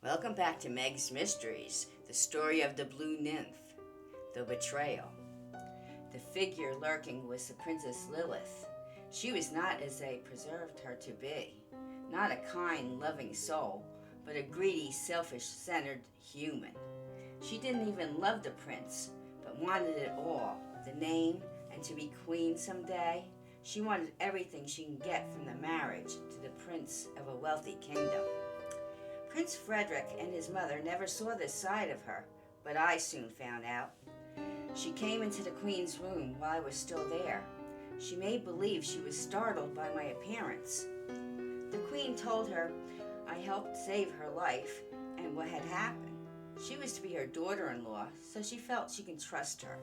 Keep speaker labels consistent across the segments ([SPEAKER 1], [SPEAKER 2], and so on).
[SPEAKER 1] Welcome back to Meg's Mysteries, the story of the Blue Nymph, the Betrayal. The figure lurking was the Princess Lilith. She was not as they preserved her to be, not a kind, loving soul, but a greedy, selfish-centered human. She didn't even love the prince, but wanted it all, the name, and to be queen someday. She wanted everything she can get from the marriage to the prince of a wealthy kingdom. Prince Frederick and his mother never saw this side of her, but I soon found out. She came into the queen's room while I was still there. She made believe she was startled by my appearance. The queen told her I helped save her life and what had happened. She was to be her daughter-in-law, so she felt she could trust her.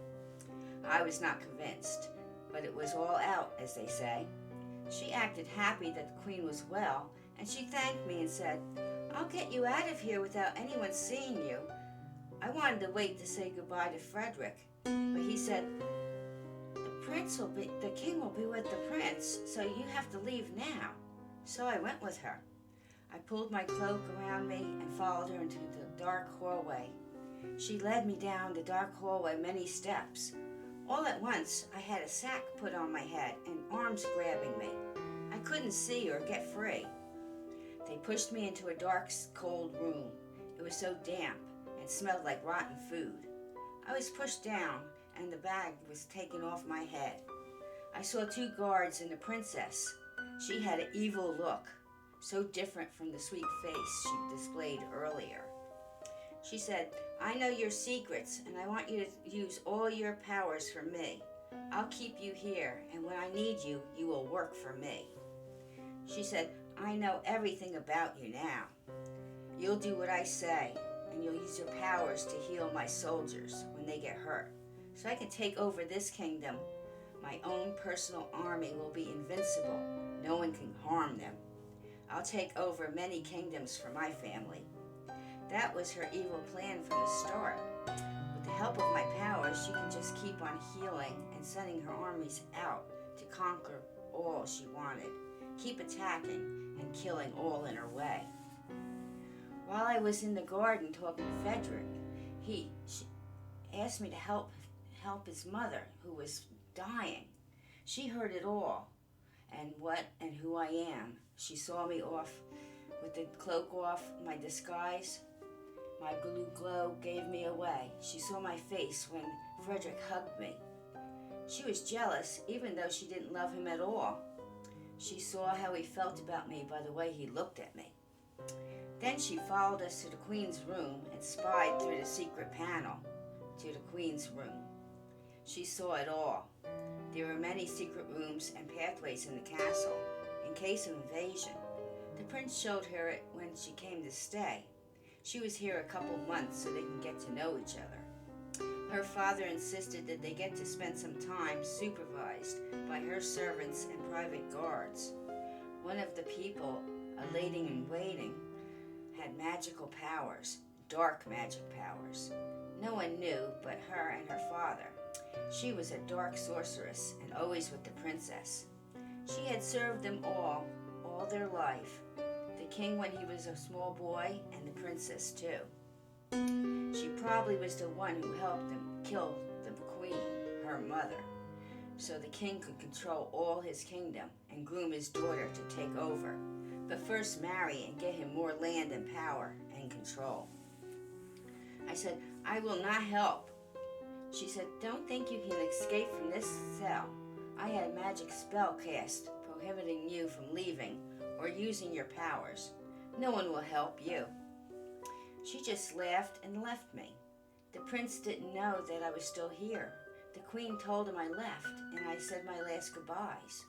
[SPEAKER 1] I was not convinced, but it was all out, as they say. She acted happy that the queen was well, and she thanked me and said, "I'll get you out of here without anyone seeing you." I wanted to wait to say goodbye to Frederick, but he said, the king will be with the prince, so you have to leave now. So I went with her. I pulled my cloak around me and followed her into the dark hallway. She led me down the dark hallway many steps. All at once, I had a sack put on my head and arms grabbing me. I couldn't see or get free. They pushed me into a dark, cold room. It was so damp and smelled like rotten food. I was pushed down, and the bag was taken off my head. I saw two guards and the princess. She had an evil look, so different from the sweet face she displayed earlier. She said, "I know your secrets, and I want you to use all your powers for me. I'll keep you here, and when I need you, you will work for me." She said, "I know everything about you now. You'll do what I say, and you'll use your powers to heal my soldiers when they get hurt, so I can take over this kingdom. My own personal army will be invincible. No one can harm them. I'll take over many kingdoms for my family." That was her evil plan from the start. With the help of my powers, she can just keep on healing and sending her armies out to conquer all she wanted, keep attacking and killing all in her way. While I was in the garden talking to Frederick, she asked me to help his mother, who was dying. She heard it all, and what and who I am. She saw me off with the cloak off, my disguise. My blue glow gave me away. She saw my face when Frederick hugged me. She was jealous, even though she didn't love him at all. She saw how he felt about me by the way he looked at me. Then she followed us to the queen's room and spied through the secret panel to the queen's room. She saw it all. There were many secret rooms and pathways in the castle in case of invasion. The prince showed her it when she came to stay. She was here a couple months so they can get to know each other. Her father insisted that they get to spend some time supervised by her servants and private guards. One of the people, a lady-in-waiting, had magical powers, dark magic powers. No one knew but her and her father. She was a dark sorceress and always with the princess. She had served them all their life. The king when he was a small boy, and the princess too. She probably was the one who helped them kill the queen, her mother, so the king could control all his kingdom and groom his daughter to take over, but first marry and get him more land and power and control. I said, "I will not help." She said, "Don't think you can escape from this cell. I had a magic spell cast prohibiting you from leaving or using your powers. No one will help you." She just laughed and left me. The prince didn't know that I was still here. The queen told him I left, and I said my last goodbyes.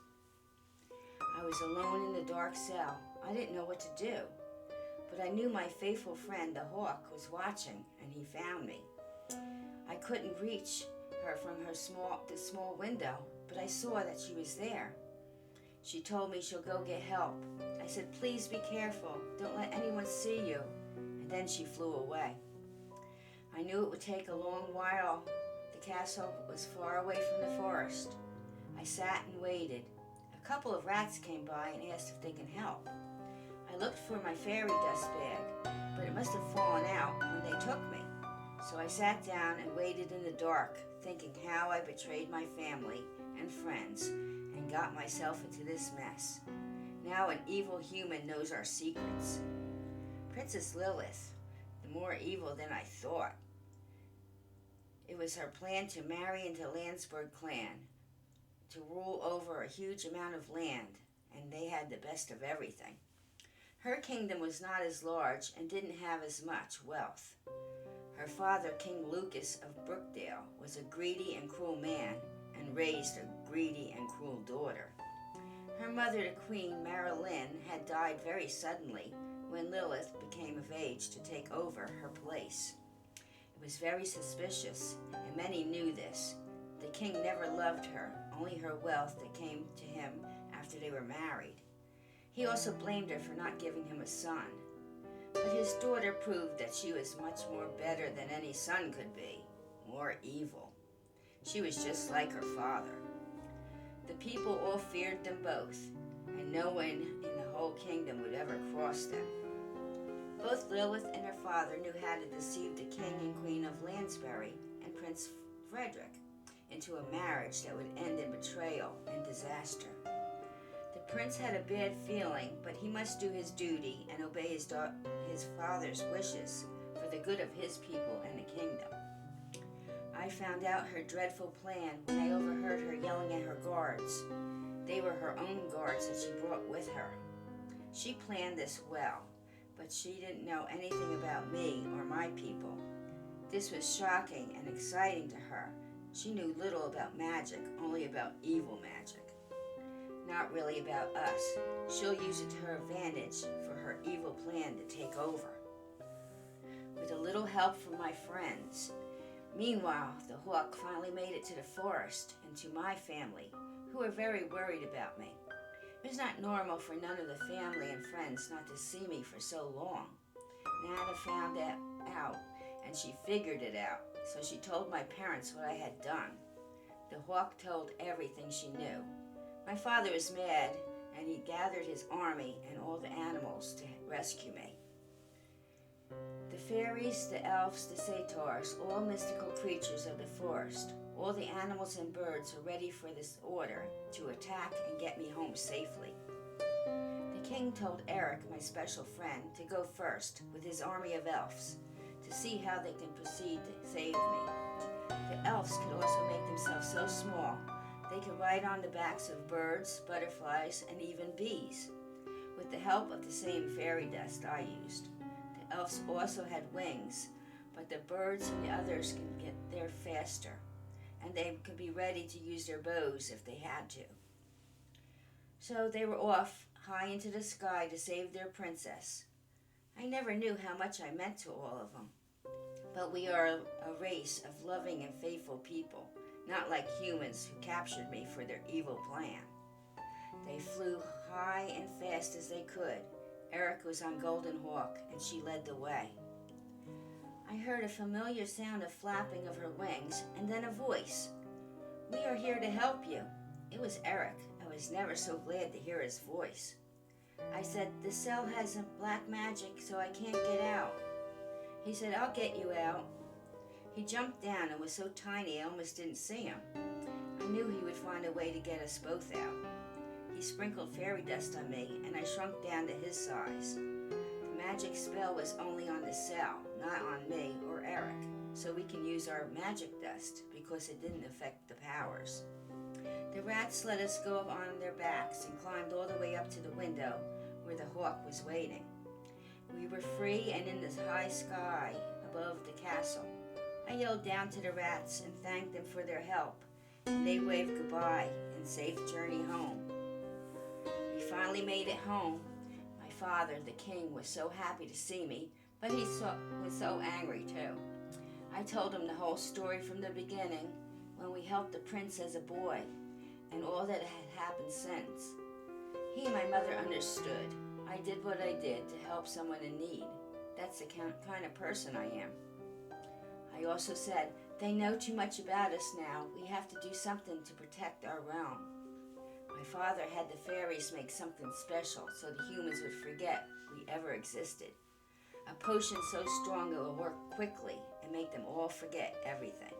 [SPEAKER 1] I was alone in the dark cell. I didn't know what to do, but I knew my faithful friend, the hawk, was watching, and he found me. I couldn't reach her from the small window, but I saw that she was there. She told me she'll go get help. I said, "Please be careful. Don't let anyone see you." And then she flew away. I knew it would take a long while. The castle was far away from the forest. I sat and waited. A couple of rats came by and asked if they can help. I looked for my fairy dust bag, but it must have I sat down and waited in the dark, thinking how I betrayed my family and friends and got myself into this mess. Now an evil human knows our secrets. Princess Lilith, the more evil than I thought. It was her plan to marry into Landsberg clan, to rule over a huge amount of land, and they had the best of everything. Her kingdom was not as large and didn't have as much wealth. Her father, King Lucas of Brookdale, was a greedy and cruel man and raised a greedy and cruel daughter. Her mother, the Queen Marilyn, had died very suddenly when Lilith became of age to take over her place. It was very suspicious, and many knew this. The king never loved her, only her wealth that came to him after they were married. He also blamed her for not giving him a son. But his daughter proved that she was much more better than any son could be, more evil. She was just like her father. The people all feared them both, and no one in the whole kingdom would ever cross them. Both Lilith and her father knew how to deceive the king and queen of Lansbury and Prince Frederick into a marriage that would end in betrayal and disaster. The prince had a bad feeling, but he must do his duty and obey his father's wishes for the good of his people and the kingdom. I found out her dreadful plan when I overheard her yelling at her guards. They were her own guards that she brought with her. She planned this well, but she didn't know anything about me or my people. This was shocking and exciting to her. She knew little about magic, only about evil magic. Not really about us. She'll use it to her advantage for her evil plan to take over. With a little help from my friends. Meanwhile, the hawk finally made it to the forest and to my family, who were very worried about me. It was not normal for none of the family and friends not to see me for so long. Nana found that out, and she figured it out, so she told my parents what I had done. The hawk told everything she knew. My father was mad, and he gathered his army and all the animals to rescue me. The fairies, the elves, the satyrs, all mystical creatures of the forest, all the animals and birds were ready for this order to attack and get me home safely. The king told Eric, my special friend, to go first with his army of elves to see how they can proceed to save me. The elves could also make themselves so small they could ride on the backs of birds, butterflies, and even bees, with the help of the same fairy dust I used. The elves also had wings, but the birds and the others can get there faster, and they could be ready to use their bows if they had to. So they were off high into the sky to save their princess. I never knew how much I meant to all of them, but we are a race of loving and faithful people, not like humans who captured me for their evil plan. They flew high and fast as they could. Eric was on Golden Hawk, and she led the way. I heard a familiar sound of flapping of her wings, and then a voice. "We are here to help you." It was Eric. I was never so glad to hear his voice. I said, "The cell has a black magic, so I can't get out." He said, "I'll get you out." He jumped down and was so tiny I almost didn't see him. I knew he would find a way to get us both out. He sprinkled fairy dust on me, and I shrunk down to his size. The magic spell was only on the cell, not on me or Eric, so we can use our magic dust because it didn't affect the powers. The rats let us go on their backs and climbed all the way up to the window where the hawk was waiting. We were free and in the high sky above the castle. I yelled down to the rats and thanked them for their help, and they waved goodbye and safe journey home. We finally made it home. My father, the king, was so happy to see me, but he was so angry too. I told him the whole story from the beginning, when we helped the prince as a boy, and all that had happened since. He and my mother understood. I did what I did to help someone in need. That's the kind of person I am. I also said, "They know too much about us now. We have to do something to protect our realm." My father had the fairies make something special so the humans would forget we ever existed. A potion so strong it will work quickly and make them all forget everything.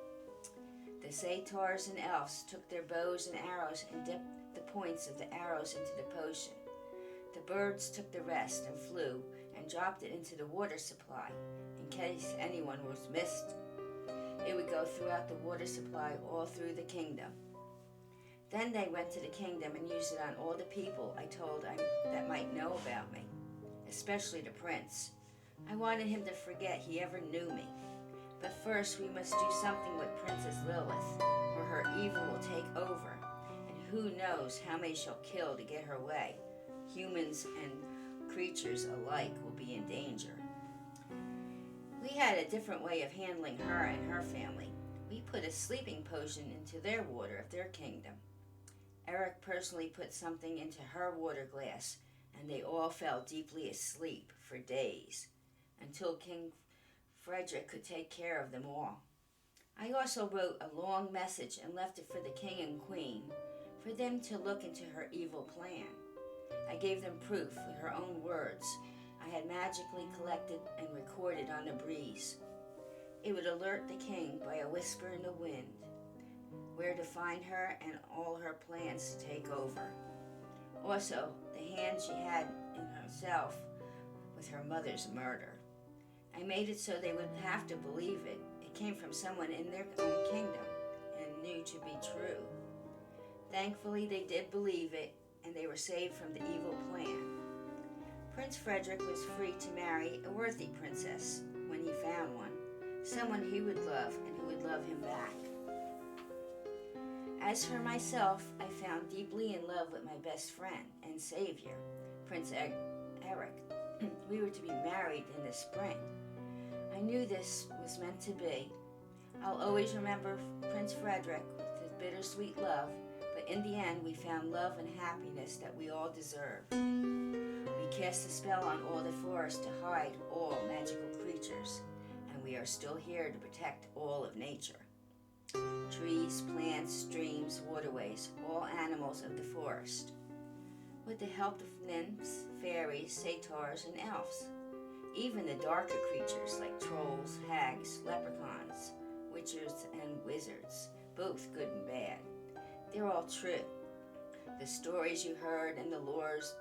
[SPEAKER 1] The satyrs and elves took their bows and arrows and dipped the points of the arrows into the potion. The birds took the rest and flew and dropped it into the water supply in case anyone was missed. It would go throughout the water supply all through the kingdom. Then they went to the kingdom and used it on all the people I told that might know about me, especially the prince. I wanted him to forget he ever knew me. But first we must do something with Princess Lilith, or her evil will take over, and who knows how many she'll kill to get her way. Humans and creatures alike will be in danger. We had a different way of handling her and her family. We put a sleeping potion into their water of their kingdom. Eric personally put something into her water glass, and they all fell deeply asleep for days, until King Frederick could take care of them all. I also wrote a long message and left it for the king and queen, for them to look into her evil plan. I gave them proof with her own words I had magically collected and recorded on the breeze. It would alert the king by a whisper in the wind, where to find her and all her plans to take over. Also, the hand she had in herself with her mother's murder. I made it so they would have to believe it. It came from someone in their own kingdom and knew to be true. Thankfully, they did believe it, and they were saved from the evil plan. Prince Frederick was free to marry a worthy princess when he found one, someone he would love and who would love him back. As for myself, I found deeply in love with my best friend and savior, Prince Eric. We were to be married in the spring. I knew this was meant to be. I'll always remember Prince Frederick with his bittersweet love, but in the end we found love and happiness that we all deserved. We cast a spell on all the forest to hide all magical creatures, and we are still here to protect all of nature. Trees, plants, streams, waterways, all animals of the forest. With the help of nymphs, fairies, satyrs, and elves. Even the darker creatures like trolls, hags, leprechauns, witches, and wizards, both good and bad. They're all true. The stories you heard and the lores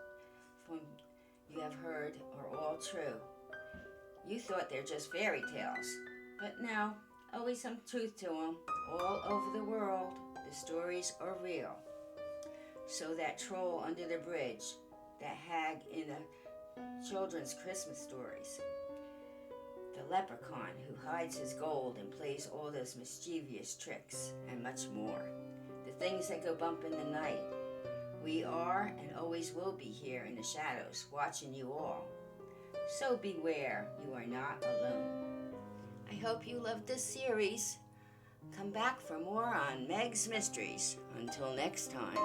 [SPEAKER 1] from you have heard are all true. You thought they're just fairy tales, but no, always some truth to them. All over the world, the stories are real. So that troll under the bridge, that hag in the children's Christmas stories, the leprechaun who hides his gold and plays all those mischievous tricks, and much more. The things that go bump in the night. We are and always will be here in the shadows, watching you all. So beware, you are not alone. I hope you loved this series. Come back for more on Meg's Mysteries. Until next time.